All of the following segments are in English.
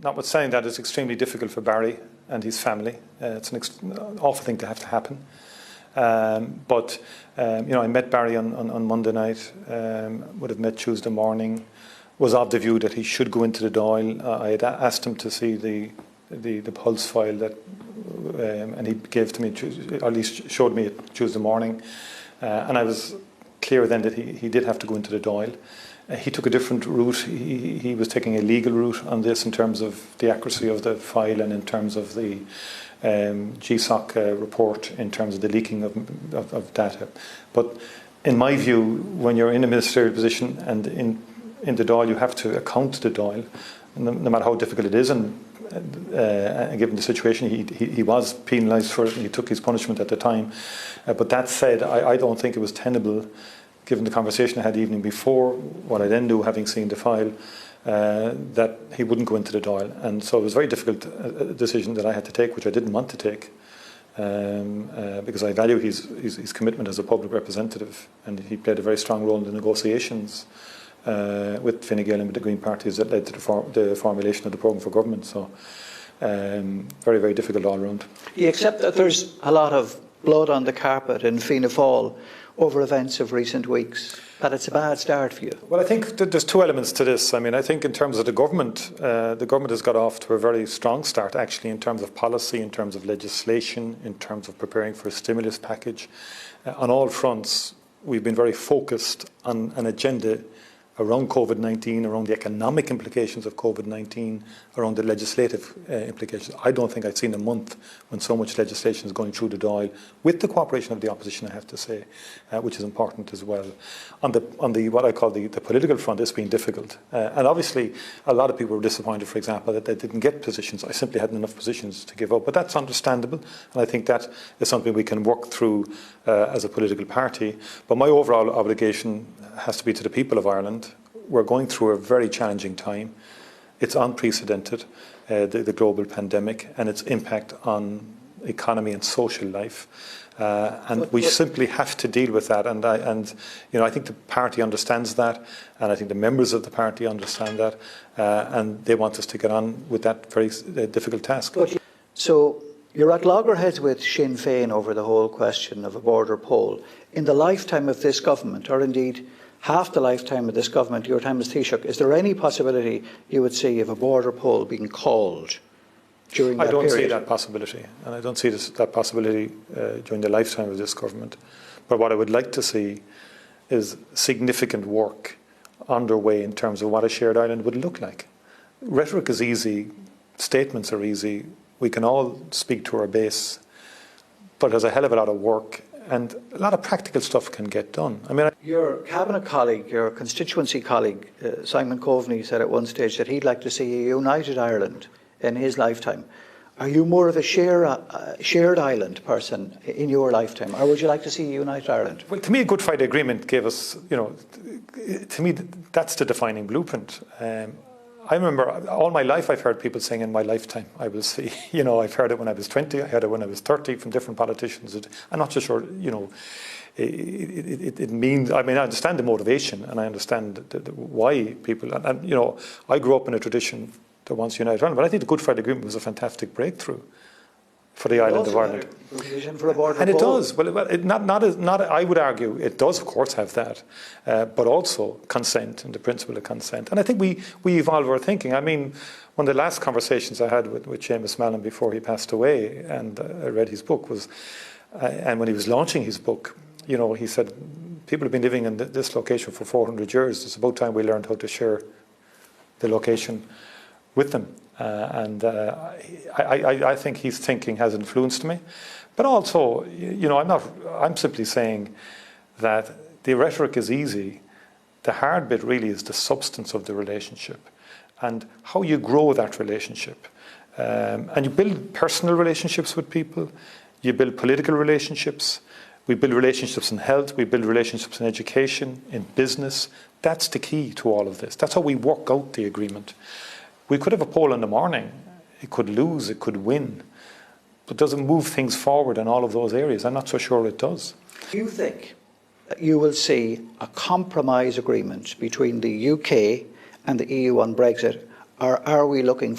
notwithstanding that, it's extremely difficult for Barry and his family. It's an awful thing to have to happen. But I met Barry on Monday night, would have met Tuesday morning, was of the view that he should go into the Dáil. I had asked him to see the pulse file that, and he gave to me, or at least showed me it Tuesday morning. And I was clear then that he did have to go into the Dáil. He took a different route. He was taking a legal route on this in terms of the accuracy of the file and in terms of the GSOC report, in terms of the leaking of data. But in my view, when you're in a ministerial position and in the Dáil, you have to account to the Dáil, no matter how difficult it is. And given the situation, he was penalised for it, and he took his punishment at the time. But that said, I don't think it was tenable, given the conversation I had the evening before, what I then knew, having seen the file, that he wouldn't go into the Dáil. And so it was a very difficult decision that I had to take, which I didn't want to take, because I value his commitment as a public representative, and he played a very strong role in the negotiations with Fine Gael and with the Green parties that led to the formulation of the programme for government. So very, very difficult all round. You accept that there's a lot of blood on the carpet in Fianna Fáil over events of recent weeks, that it's a bad start for you? Well, I think that there's two elements to this. I mean, I think in terms of the government has got off to a very strong start, actually, in terms of policy, in terms of legislation, in terms of preparing for a stimulus package. On all fronts, we've been very focused on an agenda around COVID-19, around the economic implications of COVID-19, around the legislative implications. I don't think I've seen a month when so much legislation is going through the Dáil, with the cooperation of the opposition, I have to say, which is important as well. On the what I call the political front, it's been difficult. And obviously, a lot of people were disappointed, for example, that they didn't get positions. I simply hadn't enough positions to give up. But that's understandable, and I think that is something we can work through as a political party. But my overall obligation has to be to the people of Ireland. We're going through a very challenging time. It's unprecedented, the global pandemic and its impact on economy and social life. And we simply have to deal with that. And I think the party understands that, and I think the members of the party understand that, and they want us to get on with that very difficult task. So you're at loggerheads with Sinn Féin over the whole question of a border poll. In the lifetime of this government, or indeed half the lifetime of this government, your time as Taoiseach, is there any possibility you would see of a border poll being called during that period? I don't see that possibility, and I don't see that possibility during the lifetime of this government. But what I would like to see is significant work underway in terms of what a shared Ireland would look like. Rhetoric is easy, statements are easy, we can all speak to our base, but there's a hell of a lot of work, and a lot of practical stuff can get done. I mean, your cabinet colleague, your constituency colleague, Simon Coveney, said at one stage that he'd like to see a united Ireland in his lifetime. Are you more of a shared Ireland person in your lifetime, or would you like to see a united Ireland? Well, to me, a Good Friday Agreement gave us, to me, that's the defining blueprint. I remember all my life I've heard people saying in my lifetime, I will see. I've heard it when I was 20, I heard it when I was 30 from different politicians. I'm not so sure, it means, I understand the motivation, and I understand why people, and I grew up in a tradition that wants United Ireland, but I think the Good Friday Agreement was a fantastic breakthrough for the island of Ireland. And it does. Well, I would argue it does, of course, have that, but also consent and the principle of consent. And I think we evolve our thinking. I mean, one of the last conversations I had with Seamus Mallon before he passed away, and I read his book, was, and when he was launching his book, he said, people have been living in this location for 400 years. It's about time we learned how to share the location with them. I think his thinking has influenced me, but also, I'm simply saying that the rhetoric is easy. The hard bit really is the substance of the relationship and how you grow that relationship. And you build personal relationships with people, you build political relationships, we build relationships in health, we build relationships in education, in business. That's the key to all of this. That's how we work out the agreement. We could have a poll in the morning. It could lose, it could win. But does it move things forward in all of those areas? I'm not so sure it does. Do you think that you will see a compromise agreement between the UK and the EU on Brexit, or are we looking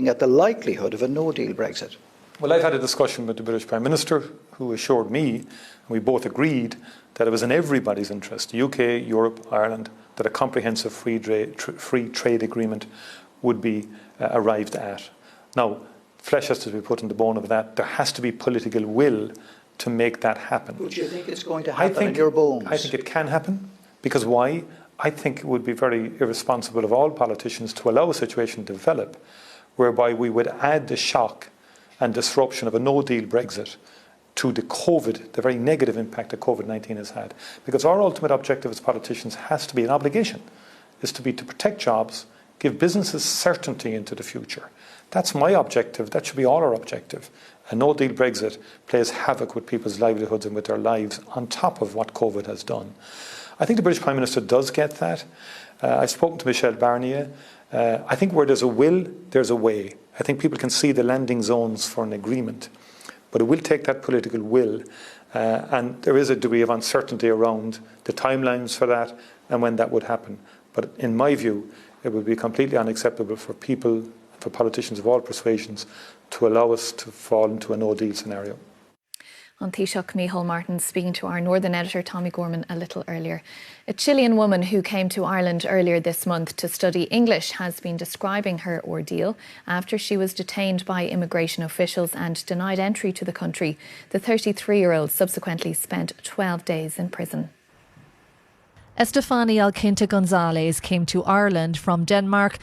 at the likelihood of a no-deal Brexit? Well, I've had a discussion with the British Prime Minister, who assured me, and we both agreed, that it was in everybody's interest, the UK, Europe, Ireland, that a comprehensive free trade agreement would be arrived at. Now, flesh has to be put in the bone of that. There has to be political will to make that happen. But do you think it's going to happen in your bones? I think it can happen. Because why? I think it would be very irresponsible of all politicians to allow a situation to develop whereby we would add the shock and disruption of a no-deal Brexit to the very negative impact that COVID-19 has had. Because our ultimate objective as politicians has to be an obligation, is to protect jobs, give businesses certainty into the future. That's my objective. That should be all our objective. A no-deal Brexit plays havoc with people's livelihoods and with their lives on top of what COVID has done. I think the British Prime Minister does get that. I've spoken to Micheál Martin. I think where there's a will, there's a way. I think people can see the landing zones for an agreement. But it will take that political will. And there is a degree of uncertainty around the timelines for that and when that would happen. But in my view, it would be completely unacceptable for people, for politicians of all persuasions, to allow us to fall into a no-deal scenario. On Taoiseach, Micheál Martin speaking to our Northern editor Tommy Gorman a little earlier. A Chilean woman who came to Ireland earlier this month to study English has been describing her ordeal after she was detained by immigration officials and denied entry to the country. The 33-year-old subsequently spent 12 days in prison. Estefania Alquinta González came to Ireland from Denmark